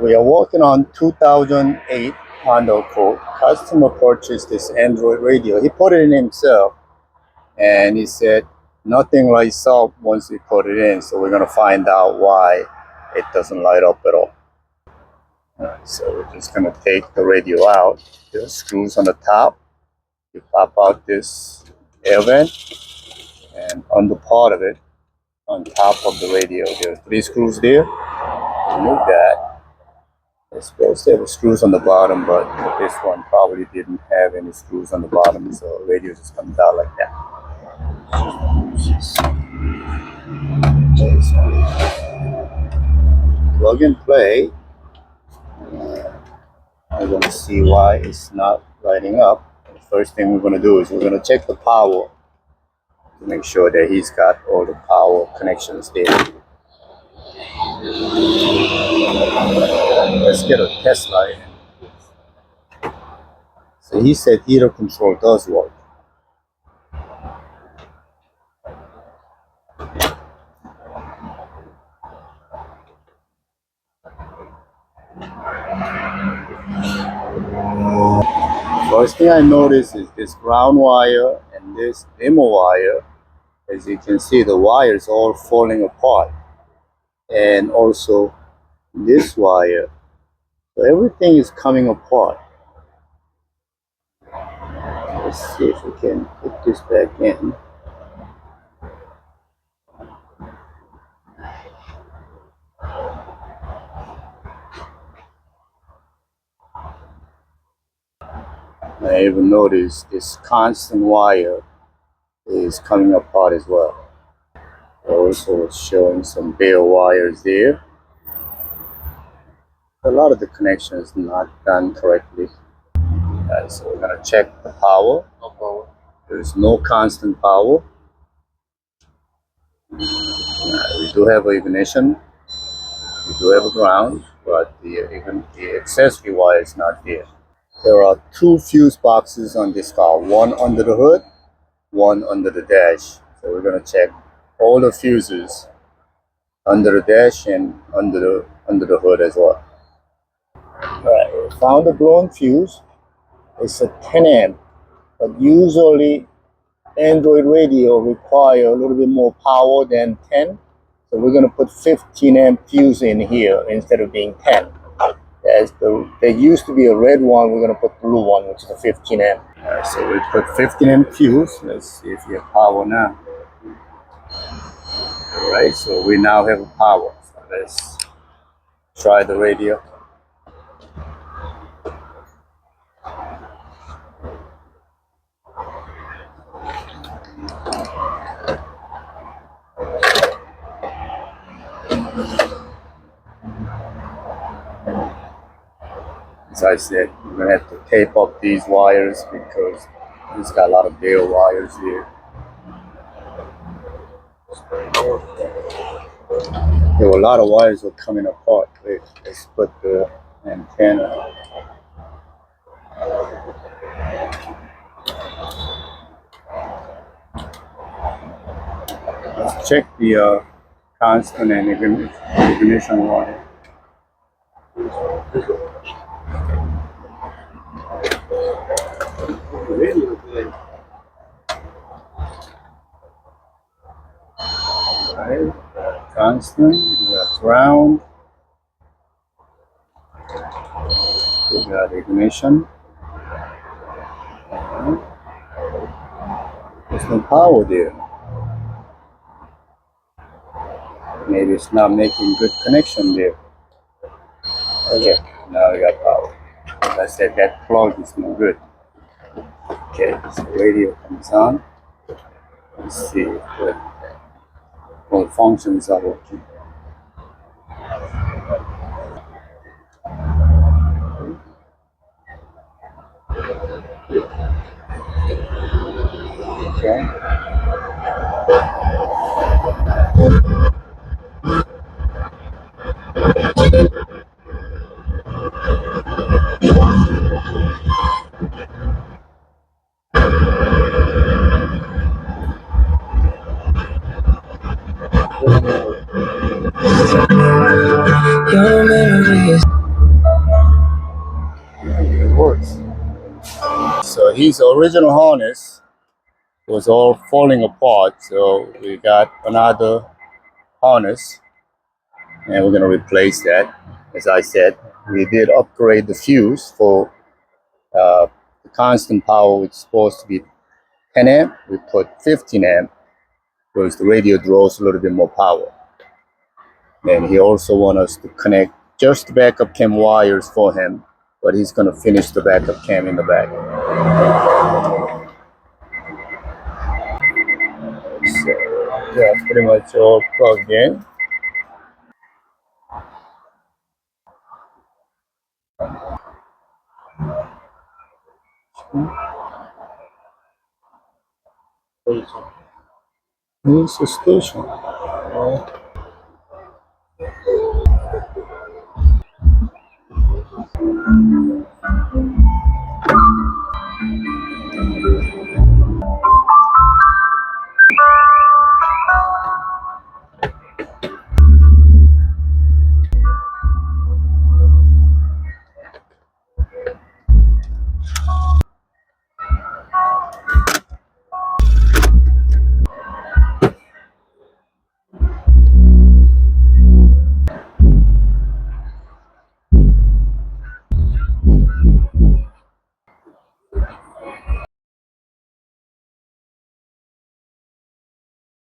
We are working on 2008 Honda Accord. Customer purchased this Android radio. He put it in himself, and he said nothing lights up once we put it in. So we're gonna find out why it doesn't light up at all. Alright, so we're just gonna take the radio out. There's screws on the top. You pop out this air vent, and under part of it, on top of the radio, there are 3 screws there. Remove that. I suppose there were screws on the bottom, but this one probably didn't have any screws on the bottom, so the radio just comes out like that. Plug and play. I'm going to see why it's not lighting up. The first thing we're going to do is we're going to check the power to make sure that he's got all the power connections there. Let's get a test light. So he said heater control does work. First thing I noticed is this ground wire and this demo wire. As you can see, the wire is all falling apart. And also this wire. So everything is coming apart. Let's see if we can put this back in. I even noticed this constant wire is coming apart as well. Also showing some bare wires there. A lot of the connections not done correctly. So we're gonna check the power. No power. There's no constant power. We do have an ignition. We do have a ground, but the accessory wire is not there. There are 2 fuse boxes on this car, one under the hood, one under the dash. So we're gonna check all the fuses under the dash and under the hood as well. Alright, we found a blown fuse. It's a 10 amp, but usually Android radio require a little bit more power than 10. So we're gonna put 15 amp fuse in here instead of being 10. There used to be a red one, we're gonna put the blue one, which is a 15 amp. Alright, so we put 15 amp fuse. Let's see if you have power now. Alright, so we now have a power. So let's try the radio. As I said, we're going to have to tape up these wires because it's got a lot of bare wires here. There were a lot of wires that were coming apart. Let's put the antenna. Let's check the constant and ignition wire. Right, constant, we got ground, we got ignition. There's no power there. Maybe it's not making good connection there. Okay, now we got power. As I said, that plug is no good. Okay, so radio comes on. Let's see if all functions are working. Okay. Your memory is So his original harness was all falling apart. So we got another harness and we're gonna replace that. As I said, we did upgrade the fuse for the constant power, which is supposed to be 10 amp. We put 15 amp because the radio draws a little bit more power. And he also wants us to connect just the backup cam wires for him, but he's gonna finish the backup cam in the back. So yeah, pretty much all plugged in. Here's the station.